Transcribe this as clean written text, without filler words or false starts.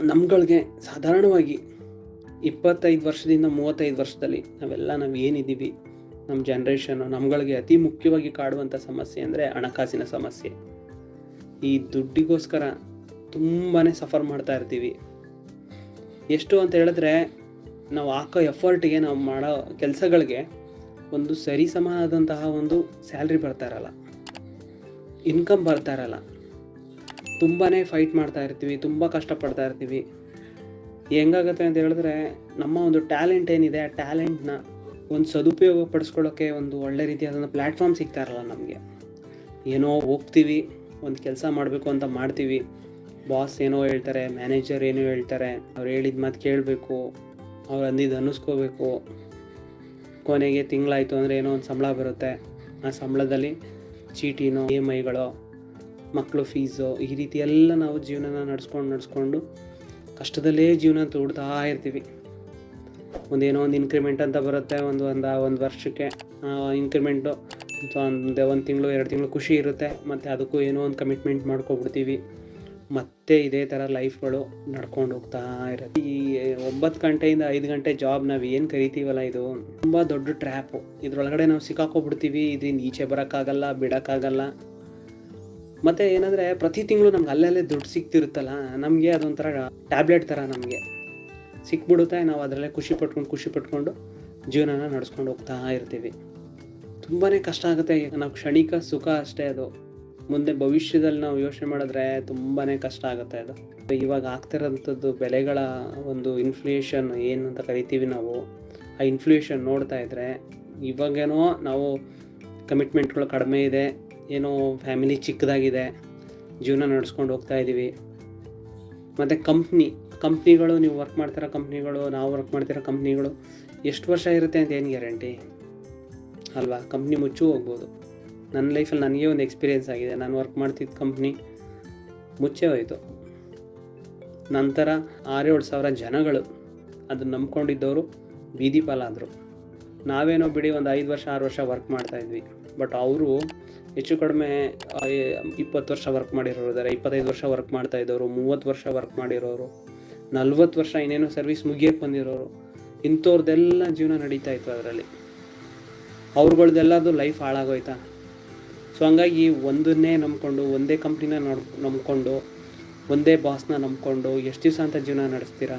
ನಮ್ಗಳಿಗೆ ಸಾಧಾರಣವಾಗಿ 25 ವರ್ಷದಿಂದ 35 ವರ್ಷದಲ್ಲಿ ನಾವು ಏನಿದ್ದೀವಿ, ನಮ್ಮ ಜನ್ರೇಷನ್ನು, ನಮ್ಗಳಿಗೆ ಅತಿ ಮುಖ್ಯವಾಗಿ ಕಾಡುವಂಥ ಸಮಸ್ಯೆ ಅಂದರೆ ಹಣಕಾಸಿನ ಸಮಸ್ಯೆ. ಈ ದುಡ್ಡಿಗೋಸ್ಕರ ತುಂಬಾ ಸಫರ್ ಮಾಡ್ತಾ ಇರ್ತೀವಿ. ಎಷ್ಟು ಅಂತ ಹೇಳಿದ್ರೆ, ನಾವು ಹಾಕೋ ಎಫರ್ಟಿಗೆ, ನಾವು ಮಾಡೋ ಕೆಲಸಗಳಿಗೆ ಒಂದು ಸರಿ ಸಮಾನವಾದಂತಹ ಒಂದು ಸ್ಯಾಲ್ರಿ ಬರ್ತಾ ಇರಲ್ಲ, ಇನ್ಕಮ್ ಬರ್ತಾ ಇರಲ್ಲ. ತುಂಬಾ ಫೈಟ್ ಮಾಡ್ತಾ ಇರ್ತೀವಿ, ತುಂಬ ಕಷ್ಟಪಡ್ತಾ ಇರ್ತೀವಿ. ಹೆಂಗಾಗುತ್ತೆ ಅಂತ ಹೇಳಿದ್ರೆ, ನಮ್ಮ ಒಂದು ಟ್ಯಾಲೆಂಟ್ ಏನಿದೆ, ಆ ಟ್ಯಾಲೆಂಟ್ನ ಒಂದು ಸದುಪಯೋಗ ಪಡಿಸ್ಕೊಳ್ಳೋಕ್ಕೆ ಒಂದು ಒಳ್ಳೆ ರೀತಿಯಾದಂಥ ಪ್ಲ್ಯಾಟ್ಫಾರ್ಮ್ ಸಿಗ್ತಾ ಇರಲ್ಲ ನಮಗೆ. ಏನೋ ಹೋಗ್ತೀವಿ, ಒಂದು ಕೆಲಸ ಮಾಡಬೇಕು ಅಂತ ಮಾಡ್ತೀವಿ, ಬಾಸ್ ಏನೋ ಹೇಳ್ತಾರೆ, ಮ್ಯಾನೇಜರ್ ಏನೋ ಹೇಳ್ತಾರೆ, ಅವ್ರು ಹೇಳಿದ ಮಾತು ಕೇಳಬೇಕು, ಅವ್ರು ಅಂದಿದ್ದು ಅನ್ನಿಸ್ಕೋಬೇಕು. ಕೊನೆಗೆ ತಿಂಗಳಾಯಿತು ಅಂದರೆ ಏನೋ ಒಂದು ಸಂಬಳ ಬರುತ್ತೆ. ಆ ಸಂಬಳದಲ್ಲಿ ಚೀಟಿನೋ, EMIಗಳೋ, ಮಕ್ಕಳು ಫೀಸು, ಈ ರೀತಿ ಎಲ್ಲ ನಾವು ಜೀವನನ ನಡೆಸ್ಕೊಂಡು ಕಷ್ಟದಲ್ಲೇ ಜೀವನ ತೋಡ್ತಾ ಇರ್ತೀವಿ. ಒಂದೇನೋ ಒಂದು ಇನ್ಕ್ರಿಮೆಂಟ್ ಅಂತ ಬರುತ್ತೆ, ಒಂದು ವರ್ಷಕ್ಕೆ ಇನ್ಕ್ರಿಮೆಂಟು. ಒಂದು ತಿಂಗಳು 2 ತಿಂಗಳು ಖುಷಿ ಇರುತ್ತೆ, ಮತ್ತು ಅದಕ್ಕೂ ಏನೋ ಒಂದು ಕಮಿಟ್ಮೆಂಟ್ ಮಾಡ್ಕೊಬಿಡ್ತೀವಿ. ಮತ್ತೆ ಇದೇ ಥರ ಲೈಫ್ಗಳು ನಡ್ಕೊಂಡು ಹೋಗ್ತಾ ಇರುತ್ತೆ. ಈ 9 ಗಂಟೆಯಿಂದ 5 ಗಂಟೆ ಜಾಬ್ ನಾವು ಏನು ಕರಿತೀವಲ್ಲ, ಇದು ತುಂಬ ದೊಡ್ಡ ಟ್ರ್ಯಾಪು. ಇದರೊಳಗಡೆ ನಾವು ಸಿಕ್ಕಾಕೊಬಿಡ್ತೀವಿ. ಇದರಿಂದ ಈಚೆ ಬರೋಕ್ಕಾಗಲ್ಲ, ಬಿಡೋಕ್ಕಾಗಲ್ಲ. ಮತ್ತು ಏನಂದರೆ, ಪ್ರತಿ ತಿಂಗಳು ನಮ್ಗೆ ಅಲ್ಲಲ್ಲೇ ದುಡ್ಡು ಸಿಗ್ತಿರುತ್ತಲ್ಲ, ನಮಗೆ ಅದೊಂಥರ ಟ್ಯಾಬ್ಲೆಟ್ ಥರ ನಮಗೆ ಸಿಕ್ಬಿಡುತ್ತೆ. ನಾವು ಅದರಲ್ಲೇ ಖುಷಿ ಪಟ್ಕೊಂಡು ಜೀವನನ ನಡೆಸ್ಕೊಂಡು ಹೋಗ್ತಾ ಇರ್ತೀವಿ. ತುಂಬಾ ಕಷ್ಟ ಆಗುತ್ತೆ. ನಾವು ಕ್ಷಣಿಕ ಸುಖ ಅಷ್ಟೇ ಅದು. ಮುಂದೆ ಭವಿಷ್ಯದಲ್ಲಿ ನಾವು ಯೋಚನೆ ಮಾಡಿದ್ರೆ ತುಂಬಾ ಕಷ್ಟ ಆಗುತ್ತೆ ಅದು. ಇವಾಗ ಆಗ್ತಿರೋಂಥದ್ದು ಬೆಲೆಗಳ ಒಂದು ಇನ್ಫ್ಲೇಷನ್ ಏನು ಅಂತ ಕರಿತೀವಿ ನಾವು, ಆ ಇನ್ಫ್ಲೇಷನ್ ನೋಡ್ತಾ ಇದ್ದರೆ, ಇವಾಗೇನೋ ನಾವು ಕಮಿಟ್ಮೆಂಟ್ಗಳು ಕಡಿಮೆ ಇದೆ, ಏನೋ ಫ್ಯಾಮಿಲಿ ಚಿಕ್ಕದಾಗಿದೆ, ಜೀವನ ನಡೆಸ್ಕೊಂಡು ಹೋಗ್ತಾ ಇದ್ದೀವಿ. ಮತ್ತು ಕಂಪ್ನಿಗಳು, ನೀವು ವರ್ಕ್ ಮಾಡ್ತಿರೋ ಕಂಪ್ನಿಗಳು, ನಾವು ವರ್ಕ್ ಮಾಡ್ತಿರೋ ಕಂಪ್ನಿಗಳು ಎಷ್ಟು ವರ್ಷ ಇರುತ್ತೆ ಅಂತ ಏನು ಗ್ಯಾರಂಟಿ ಅಲ್ವಾ? ಕಂಪ್ನಿ ಮುಚ್ಚು ಹೋಗ್ಬೋದು. ನನ್ನ ಲೈಫಲ್ಲಿ ನನಗೆ ಒಂದು ಎಕ್ಸ್ಪೀರಿಯೆನ್ಸ್ ಆಗಿದೆ. ನಾನು ವರ್ಕ್ ಮಾಡ್ತಿದ್ದ ಕಂಪ್ನಿ ಮುಚ್ಚೇ ಹೋಯಿತು. ನಂತರ 6-7 ಸಾವಿರ ಜನಗಳು ಅದನ್ನು ನಂಬ್ಕೊಂಡಿದ್ದವರು ಬೀದಿ ಪಾಲಾದರು. ನಾವೇನೋ ಬಿಡಿ ಒಂದು 5 ವರ್ಷ 6 ವರ್ಷ ವರ್ಕ್ ಮಾಡ್ತಾಯಿದ್ವಿ. ಬಟ್ ಅವರು ಹೆಚ್ಚು ಕಡಿಮೆ 20 ವರ್ಷ ವರ್ಕ್ ಮಾಡಿರೋರು ಇದ್ದಾರೆ, 25 ವರ್ಷ ವರ್ಕ್ ಮಾಡ್ತಾಯಿದ್ದವರು, 30 ವರ್ಷ ವರ್ಕ್ ಮಾಡಿರೋರು, 40 ವರ್ಷ ಇನ್ನೇನೋ ಸರ್ವಿಸ್ ಮುಗಿಯೋಕ್ಕೆ ಬಂದಿರೋರು. ಇಂಥವ್ರದ್ದೆಲ್ಲ ಜೀವನ ನಡೀತಾ ಇತ್ತು ಅದರಲ್ಲಿ. ಅವ್ರುಗಳ್ದೆಲ್ಲದು ಲೈಫ್ ಹಾಳಾಗೋಯ್ತಾ? ಸೊ ಹಂಗಾಗಿ ಒಂದನ್ನೇ ನಂಬ್ಕೊಂಡು, ಒಂದೇ ಕಂಪ್ನಿನ ನಂಬ್ಕೊಂಡು, ಒಂದೇ ಬಾಸ್ನ ನಂಬ್ಕೊಂಡು ಎಷ್ಟು ದಿವಸ ಅಂತ ಜೀವನ ನಡೆಸ್ತೀರಾ?